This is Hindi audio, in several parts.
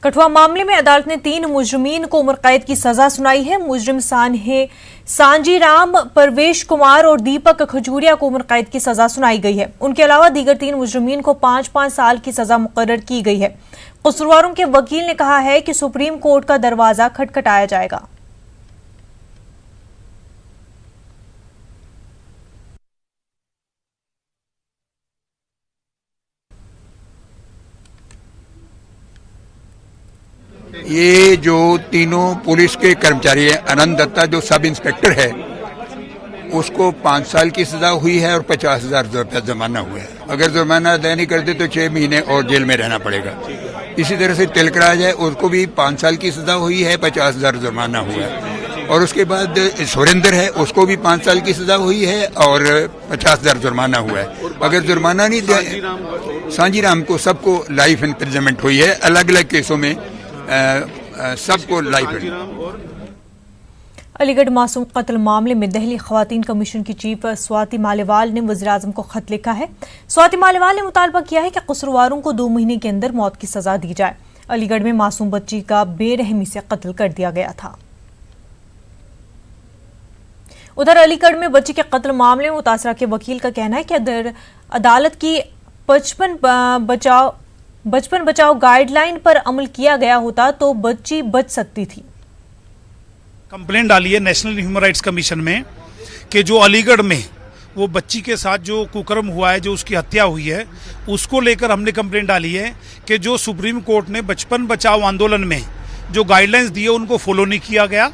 कठुआ मामले में अदालत ने 3 मुजरिमीन को उम्र कैद की सजा सुनाई है। मुजरिम सांजीराम, परवेश कुमार और दीपक खजूरिया को उम्र कैद की सजा सुनाई गई है। उनके अलावा दीगर 3 मुजरिमीन को 5-5 साल की सजा मुकर्रर की गई है। कसूरवारों के वकील ने कहा है कि सुप्रीम कोर्ट का दरवाजा खटखटाया जाएगा। ये जो तीनों पुलिस के कर्मचारी हैं, आनंद दत्ता जो सब इंस्पेक्टर है उसको 5 साल की सजा हुई है और 50,000 रुपया जुर्माना हुआ है। अगर जुर्माना अदा नहीं करते तो 6 महीने और जेल में रहना पड़ेगा। इसी तरह से तिलकराज है, उसको भी 5 साल की सजा हुई है, 50,000 जुर्माना हुआ है। और उसके बाद सुरेंद्र है, उसको भी 5 साल की सजा हुई है और 50,000 जुर्माना हुआ है। अगर जुर्माना नहीं दिया, सांजीराम को सबको लाइफ इम्प्रिजनमेंट हुई है। अलग अलग केसों में सबको लाइफ। अलीगढ़ मासूम कत्ल मामले में दिल्ली खवातीन कमीशन की चीफ स्वाति मालीवाल ने वज़ीर-ए-आज़म को खत लिखा है। स्वाति मालीवाल ने मुतालबा किया है कि कसूरवारों को 2 महीने के अंदर मौत की सजा दी जाए। अलीगढ़ में मासूम बच्ची का बेरहमी से कत्ल कर दिया गया था। उधर अलीगढ़ में बच्ची के कत्ल मामले में मुतासरा के वकील का कहना है कि अदालत की बचपन बचाओ गाइडलाइन पर अमल किया गया होता तो बच्ची बच सकती थी। कंप्लेंट डाली है नेशनल ह्यूमन राइट्स कमीशन में कि जो अलीगढ़ में वो बच्ची के साथ जो कुकर्म हुआ है, जो उसकी हत्या हुई है, उसको लेकर हमने कंप्लेंट डाली है कि जो सुप्रीम कोर्ट ने बचपन बचाओ आंदोलन में जो गाइडलाइंस दिए उनको फॉलो नहीं किया गया।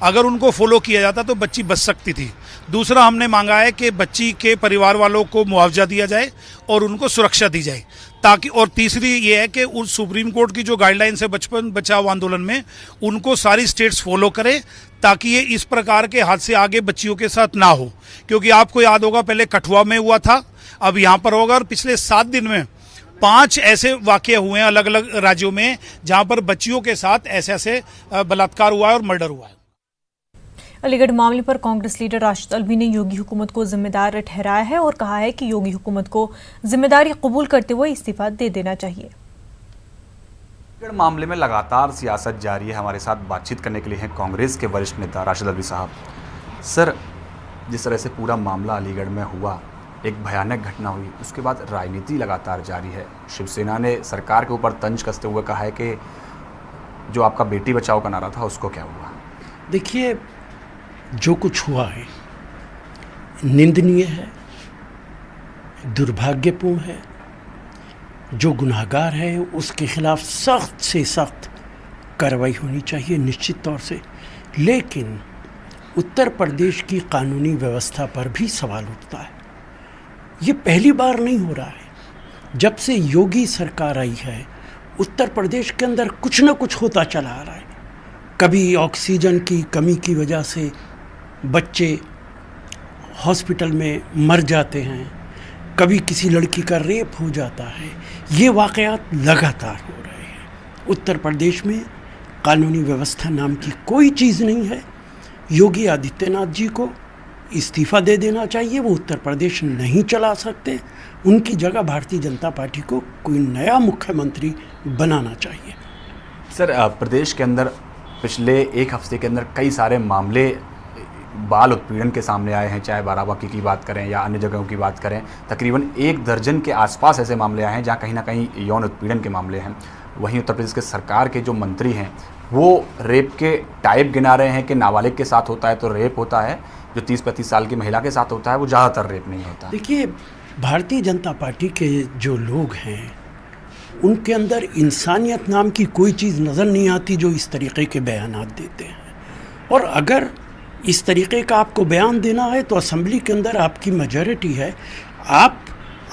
अगर उनको फॉलो किया जाता तो बच्ची बच सकती थी। दूसरा हमने मांगा है कि बच्ची के परिवार वालों को मुआवजा दिया जाए और उनको सुरक्षा दी जाए ताकि, और तीसरी ये है कि उस सुप्रीम कोर्ट की जो गाइडलाइंस है बचपन बचाओ आंदोलन में, उनको सारी स्टेट्स फॉलो करें ताकि ये इस प्रकार के हादसे आगे बच्चियों के साथ ना हो। क्योंकि आपको याद होगा पहले कठुआ में हुआ था, अब यहाँ पर होगा, और पिछले 7 दिन में 5 ऐसे वाक़ये हुए हैं अलग अलग राज्यों में जहाँ पर बच्चियों के साथ ऐसे बलात्कार हुआ है और मर्डर हुआ है। अलीगढ़ मामले पर कांग्रेस लीडर राशिद अल्वी ने योगी हुकूमत को जिम्मेदार ठहराया है और कहा है कि योगी हुकूमत को जिम्मेदारी कबूल करते हुए इस्तीफा दे देना चाहिए। अलीगढ़ मामले में लगातार सियासत जारी है। हमारे साथ बातचीत करने के लिए हैं कांग्रेस के वरिष्ठ नेता राशिद अल्वी साहब। सर, जिस तरह से पूरा मामला अलीगढ़ में हुआ, एक भयानक घटना हुई, उसके बाद राजनीति लगातार जारी है। शिवसेना ने सरकार के ऊपर तंज कसते हुए कहा है कि जो आपका बेटी बचाओ का नारा था उसको क्या हुआ। देखिए, जो कुछ हुआ है निंदनीय है, दुर्भाग्यपूर्ण है। जो गुनाहगार है उसके खिलाफ सख्त से सख्त कार्रवाई होनी चाहिए निश्चित तौर से। लेकिन उत्तर प्रदेश की कानूनी व्यवस्था पर भी सवाल उठता है। ये पहली बार नहीं हो रहा है। जब से योगी सरकार आई है उत्तर प्रदेश के अंदर कुछ न कुछ होता चला आ रहा है। कभी ऑक्सीजन की कमी की वजह से बच्चे हॉस्पिटल में मर जाते हैं, कभी किसी लड़की का रेप हो जाता है। ये वाक़यात लगातार हो रहे हैं। उत्तर प्रदेश में कानूनी व्यवस्था नाम की कोई चीज़ नहीं है। योगी आदित्यनाथ जी को इस्तीफ़ा दे देना चाहिए। वो उत्तर प्रदेश नहीं चला सकते। उनकी जगह भारतीय जनता पार्टी को कोई नया मुख्यमंत्री बनाना चाहिए। सर, प्रदेश के अंदर पिछले 1 हफ्ते के अंदर कई सारे मामले बाल उत्पीड़न के सामने आए हैं, चाहे बाराबंकी की बात करें या अन्य जगहों की बात करें। तकरीबन 1 दर्जन के आसपास ऐसे मामले आए हैं जहां कहीं ना कहीं यौन उत्पीड़न के मामले हैं। वहीं उत्तर प्रदेश के सरकार के जो मंत्री हैं वो रेप के टाइप गिना रहे हैं कि नाबालिग के साथ होता है तो रेप होता है, जो 30-35 साल की महिला के साथ होता है वो ज़्यादातर रेप नहीं होता। देखिए, भारतीय जनता पार्टी के जो लोग हैं उनके अंदर इंसानियत नाम की कोई चीज़ नज़र नहीं आती जो इस तरीके के बयानात देते हैं। और अगर इस तरीके का आपको बयान देना है तो असेंबली के अंदर आपकी मेजॉरिटी है। आप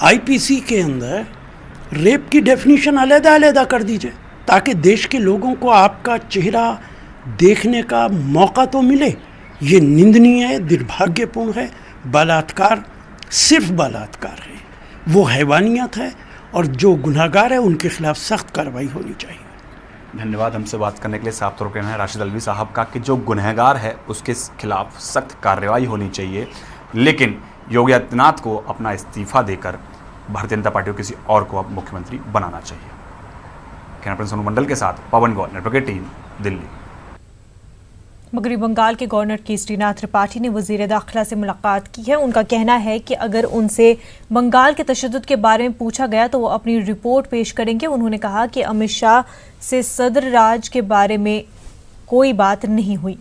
आईपीसी के अंदर रेप की डेफिनेशन अलग-अलग कर दीजिए ताकि देश के लोगों को आपका चेहरा देखने का मौका तो मिले। ये निंदनीय है, दुर्भाग्यपूर्ण है। बलात्कार सिर्फ बलात्कार है, वो हैवानियत है और जो गुनाहगार है उनके खिलाफ सख्त कार्रवाई होनी चाहिए। धन्यवाद हमसे बात करने के लिए। साफ तौर पर कहना है राशिद अल्वी साहब का कि जो गुनहगार है उसके खिलाफ सख्त कार्रवाई होनी चाहिए, लेकिन योगी आदित्यनाथ को अपना इस्तीफा देकर भारतीय जनता पार्टी को किसी और को अब मुख्यमंत्री बनाना चाहिए। कैमरा सोनू मंडल के साथ पवन गौर, नेटवर्क 18, दिल्ली। मगरबी बंगाल के गवर्नर केसरीनाथ त्रिपाठी ने वजीर दाखिला से मुलाकात की है। उनका कहना है कि अगर उनसे बंगाल के तशद्दुद के बारे में पूछा गया तो वो अपनी रिपोर्ट पेश करेंगे। उन्होंने कहा कि अमित शाह से सदर राज के बारे में कोई बात नहीं हुई।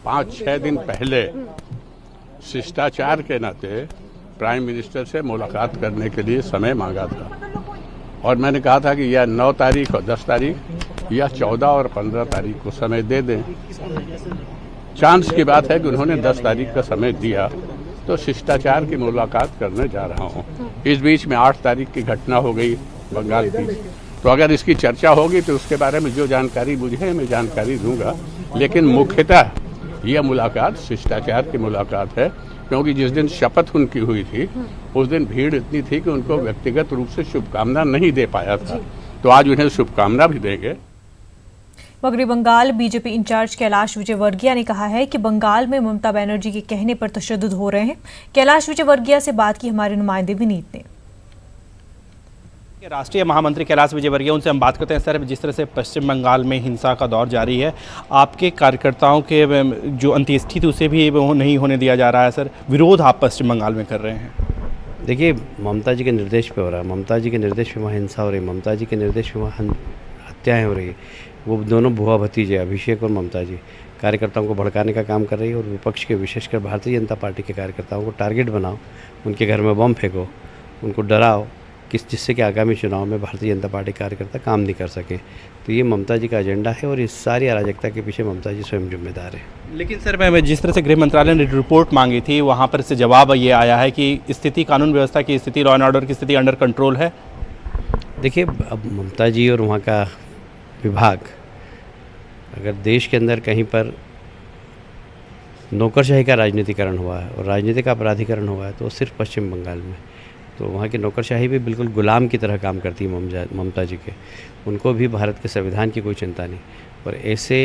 5-6 दिन पहले शिष्टाचार के नाते प्राइम मिनिस्टर से मुलाकात करने के लिए समय मांगा था और मैंने कहा था कि यह 9 तारीख और 10 तारीख या 14 और 15 तारीख को समय दे दें। चांस की बात है कि उन्होंने 10 तारीख का समय दिया, तो शिष्टाचार की मुलाकात करने जा रहा हूं। इस बीच में 8 तारीख की घटना हो गई बंगाल की, तो अगर इसकी चर्चा होगी तो उसके बारे में जो जानकारी मुझे मैं जानकारी दूंगा, लेकिन मुख्यतः यह मुलाकात शिष्टाचार की मुलाकात है, क्योंकि जिस दिन शपथ उनकी हुई थी उस दिन भीड़ इतनी थी कि उनको व्यक्तिगत रूप से शुभकामना नहीं दे पाया था, तो आज उन्हें शुभकामना भी देंगे। मगरबी बंगाल बीजेपी इंचार्ज कैलाश विजयवर्गीय ने कहा है कि बंगाल में ममता बनर्जी के कहने पर तशद्दुद हो रहे हैं। कैलाश विजयवर्गीय से बात की हमारे नुमाइंदे विनीत ने। राष्ट्रीय महामंत्री कैलाश विजयवर्गीय, उनसे हम बात करते हैं। सर, जिस तरह से पश्चिम बंगाल में हिंसा का दौर जारी है, आपके कार्यकर्ताओं के जो अंत्येष्टि थी उसे भी नहीं होने दिया जा रहा है। सर, विरोध आप पश्चिम बंगाल में कर रहे हैं। देखिए, ममता जी के निर्देश पे हो रहा है, ममता जी के निर्देश पे वहाँ हिंसा हो रही है, ममता जी के निर्देश पे वहाँ हत्याएँ हो रही है। वो दोनों बुआ भतीजे अभिषेक और ममता जी कार्यकर्ताओं को भड़काने का काम कर रही है और विपक्ष के, विशेषकर भारतीय जनता पार्टी के कार्यकर्ताओं को टारगेट बनाओ, उनके घर में बम फेंको, उनको डराओ जिससे कि आगामी चुनाव में भारतीय जनता पार्टी कार्यकर्ता काम नहीं कर सके। तो ये ममता जी का एजेंडा है और इस सारी अराजकता के पीछे ममता जी स्वयं जिम्मेदार है। लेकिन सर, मैं जिस तरह से गृह मंत्रालय ने रिपोर्ट मांगी थी, वहाँ पर इससे जवाब ये आया है कि स्थिति, कानून व्यवस्था की स्थिति, लॉ एंड ऑर्डर की स्थिति अंडर कंट्रोल है। देखिए, अब ममता जी और वहाँ का विभाग, अगर देश के अंदर कहीं पर नौकरशाही का राजनीतिकरण हुआ है और राजनीति का अपराधीकरण हुआ है तो सिर्फ पश्चिम बंगाल में। तो वहाँ की नौकरशाही भी बिल्कुल गुलाम की तरह काम करती है ममता जी के। उनको भी भारत के संविधान की कोई चिंता नहीं, और ऐसे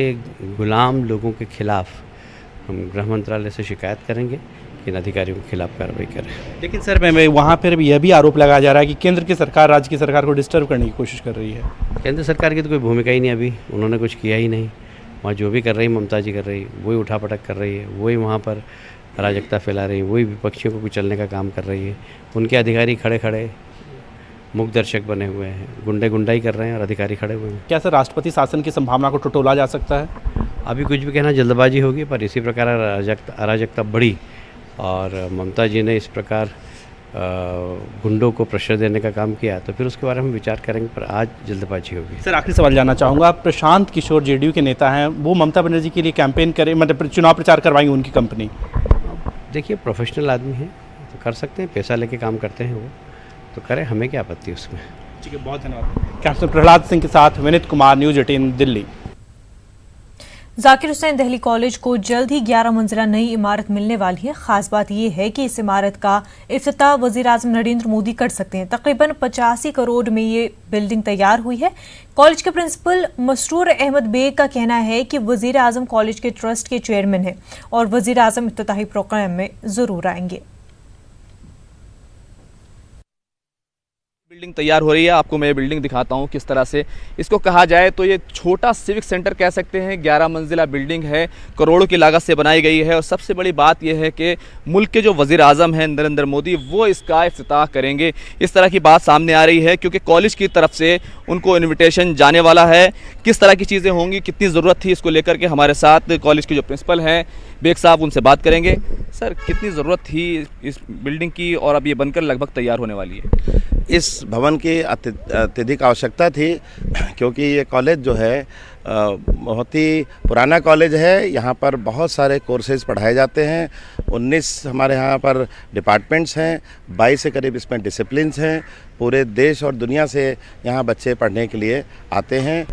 गुलाम लोगों के खिलाफ हम गृह मंत्रालय से शिकायत करेंगे कि इन अधिकारियों के खिलाफ कार्रवाई करें। लेकिन सर, मैं वहाँ पर यह भी आरोप लगाया जा रहा है कि केंद्र की सरकार राज्य की सरकार को डिस्टर्ब करने की कोशिश कर रही है। केंद्र सरकार की तो कोई भूमिका ही नहीं, अभी उन्होंने कुछ किया ही नहीं। वहाँ जो भी कर रही ममता जी कर रही, वही उठापटक कर रही है, वही वहाँ पर अराजकता फैला रही है, वही विपक्षियों को कुचलने का काम कर रही है। उनके अधिकारी खड़े खड़े मूक दर्शक बने हुए हैं, गुंडाई कर रहे हैं और अधिकारी खड़े हुए हैं। क्या सर, राष्ट्रपति शासन की संभावना को टटोला जा सकता है? अभी कुछ भी कहना जल्दबाजी होगी, पर इसी प्रकार अराजकता बढ़ी और ममता जी ने इस प्रकार गुंडों को प्रेशर देने का काम किया, तो फिर उसके बारे में विचार करेंगे, पर आज जल्दबाजी होगी। सर, आखिरी सवाल जानना चाहूँगा, प्रशांत किशोर जेडीयू के नेता हैं, वो ममता बनर्जी के लिए कैंपेन करें, मतलब चुनाव प्रचार करवाएंगे उनकी कंपनी? देखिए, प्रोफेशनल आदमी है तो कर सकते हैं, पैसा लेके काम करते हैं वो, तो करें, हमें क्या आपत्ति उसमें। ठीक है, बहुत धन्यवाद। कैप्टन प्रहलाद सिंह के साथ विनीत कुमार, न्यूज़ 18 दिल्ली। जाकिर हुसैन दिल्ली कॉलेज को जल्द ही 11 मंजिला नई इमारत मिलने वाली है। खास बात यह है कि इस इमारत का इफ्तिताह वजीर आजम नरेंद्र मोदी कर सकते हैं। तकरीबन 85 करोड़ में ये बिल्डिंग तैयार हुई है। कॉलेज के प्रिंसिपल मसरूर अहमद बेग का कहना है कि वजीर आजम कॉलेज के ट्रस्ट के चेयरमैन हैं और वजीर आजम इफ्तिताही प्रोग्राम में जरूर आएंगे। बिल्डिंग तैयार हो रही है, आपको मैं ये बिल्डिंग दिखाता हूँ किस तरह से। इसको कहा जाए तो ये छोटा सिविक सेंटर कह सकते हैं। 11 मंजिला बिल्डिंग है, करोड़ों की लागत से बनाई गई है और सबसे बड़ी बात यह है कि मुल्क के जो वज़ीर आज़म हैं नरेंद्र मोदी, वो इसका इफ्तिताह करेंगे। इस तरह की बात सामने आ रही है क्योंकि कॉलेज की तरफ से उनको इन्विटेशन जाने वाला है। किस तरह की चीज़ें होंगी, कितनी ज़रूरत थी, इसको लेकर के हमारे साथ कॉलेज के जो प्रिंसिपल हैं बेग साहब, उनसे बात करेंगे। सर, कितनी ज़रूरत थी इस बिल्डिंग की और अब ये बनकर लगभग तैयार होने वाली है? इस भवन की अत्यधिक आवश्यकता थी क्योंकि ये कॉलेज जो है बहुत ही पुराना कॉलेज है। यहाँ पर बहुत सारे कोर्सेज पढ़ाए जाते हैं। 19 हमारे यहाँ पर डिपार्टमेंट्स हैं, 22 से करीब इसमें डिसिप्लिन्स हैं। पूरे देश और दुनिया से यहाँ बच्चे पढ़ने के लिए आते हैं।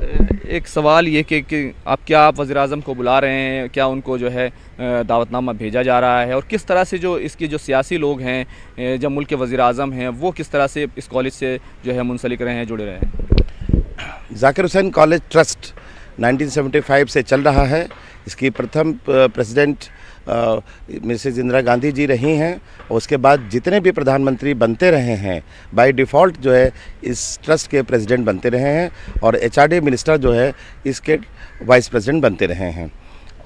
एक सवाल ये कि आप वज़ीर आज़म को बुला रहे हैं, क्या उनको जो है दावतनामा भेजा जा रहा है और किस तरह से जो इसके जो सियासी लोग हैं, जब मुल्क के वज़ीर आज़म हैं, वो किस तरह से इस कॉलेज से जो है मुंसलिक रहे हैं, जुड़े रहे हैं? जाकिर हुसैन कॉलेज ट्रस्ट 1975 से चल रहा है। इसकी प्रथम प्रेसिडेंट मिसेज इंदिरा गांधी जी रही हैं, उसके बाद जितने भी प्रधानमंत्री बनते रहे हैं बाय डिफ़ॉल्ट जो है इस ट्रस्ट के प्रेसिडेंट बनते रहे हैं और एचआरडी मिनिस्टर जो है इसके वाइस प्रेसिडेंट बनते रहे हैं।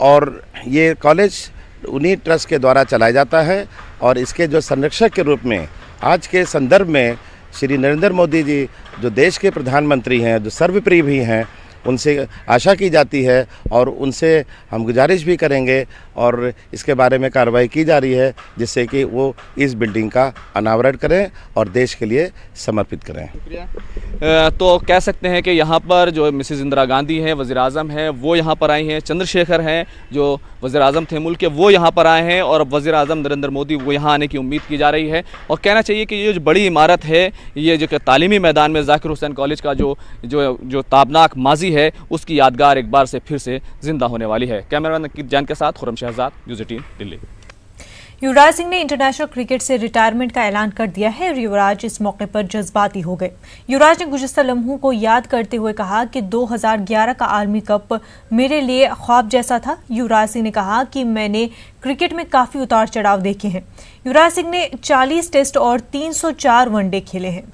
और ये कॉलेज उन्हीं ट्रस्ट के द्वारा चलाया जाता है और इसके जो संरक्षक के रूप में आज के संदर्भ में श्री नरेंद्र मोदी जी जो देश के प्रधानमंत्री हैं, जो सर्वप्रिय भी हैं, उनसे आशा की जाती है और उनसे हम गुजारिश भी करेंगे और इसके बारे में कार्रवाई की जा रही है जिससे कि वो इस बिल्डिंग का अनावरण करें और देश के लिए समर्पित करें। तो कह सकते हैं कि यहाँ पर जो मिसेस इंदिरा गांधी हैं, वज़ीर आज़म हैं, वो यहाँ पर आई हैं, चंद्रशेखर हैं जो वज़ीर आज़म थे मुल्क के, वो यहाँ पर आए हैं और वज़ीर आज़म नरेंद्र मोदी वो यहाँ आने की उम्मीद की जा रही है। और कहना चाहिए कि ये जो बड़ी इमारत है, ये जो तालीमी मैदान में ज़ाकिर हुसैन कॉलेज का जो ताबनाक माजी है, उसकी यादगार एक बार से फिर से जिंदा होने वाली है। कैमरामैन नकीब जान के साथ खुर्रम शहजाद, न्यूज़ 18 दिल्ली। युवराज सिंह ने इंटरनेशनल क्रिकेट से रिटायरमेंट का ऐलान कर दिया है और युवराज इस मौके पर जज्बाती हो गए। युवराज ने गुज़िश्ता लम्हों को याद करते हुए कहा कि 2011 का आर्मी कप मेरे लिए ख्वाब जैसा था। युवराज सिंह ने कहा कि मैंने क्रिकेट में काफ़ी उतार चढ़ाव देखे हैं। युवराज सिंह ने 40 टेस्ट और 304 वनडे खेले हैं।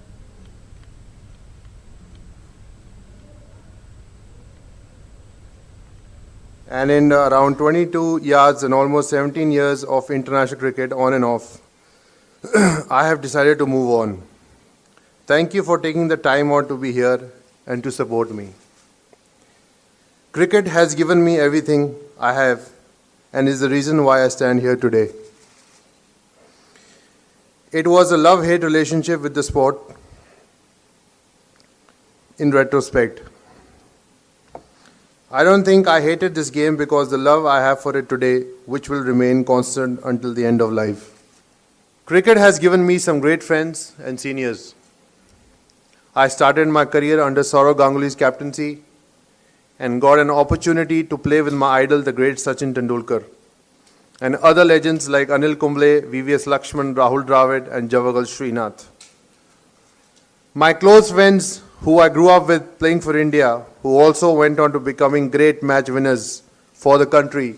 And in around 22 years and almost 17 years of international cricket on and off, I have decided to move on. Thank you for taking the time out to be here and to support me. Cricket has given me everything I have and is the reason why I stand here today. It was a love-hate relationship with the sport in retrospect. I don't think I hated this game because the love I have for it today, which will remain constant until the end of life. Cricket has given me some great friends and seniors. I started my career under Saurav Ganguly's captaincy and got an opportunity to play with my idol, the great Sachin Tendulkar, and other legends like Anil Kumble, VVS Lakshman, Rahul Dravid, and Javagal Srinath. My close friends who I grew up with playing for India, who also went on to becoming great match winners for the country,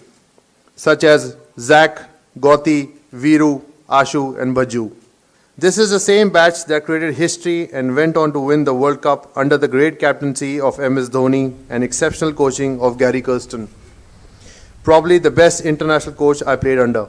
such as Zach, Gauti, Viru, Ashu and Baju. This is the same batch that created history and went on to win the World Cup under the great captaincy of MS Dhoni and exceptional coaching of Gary Kirsten, probably the best international coach I played under.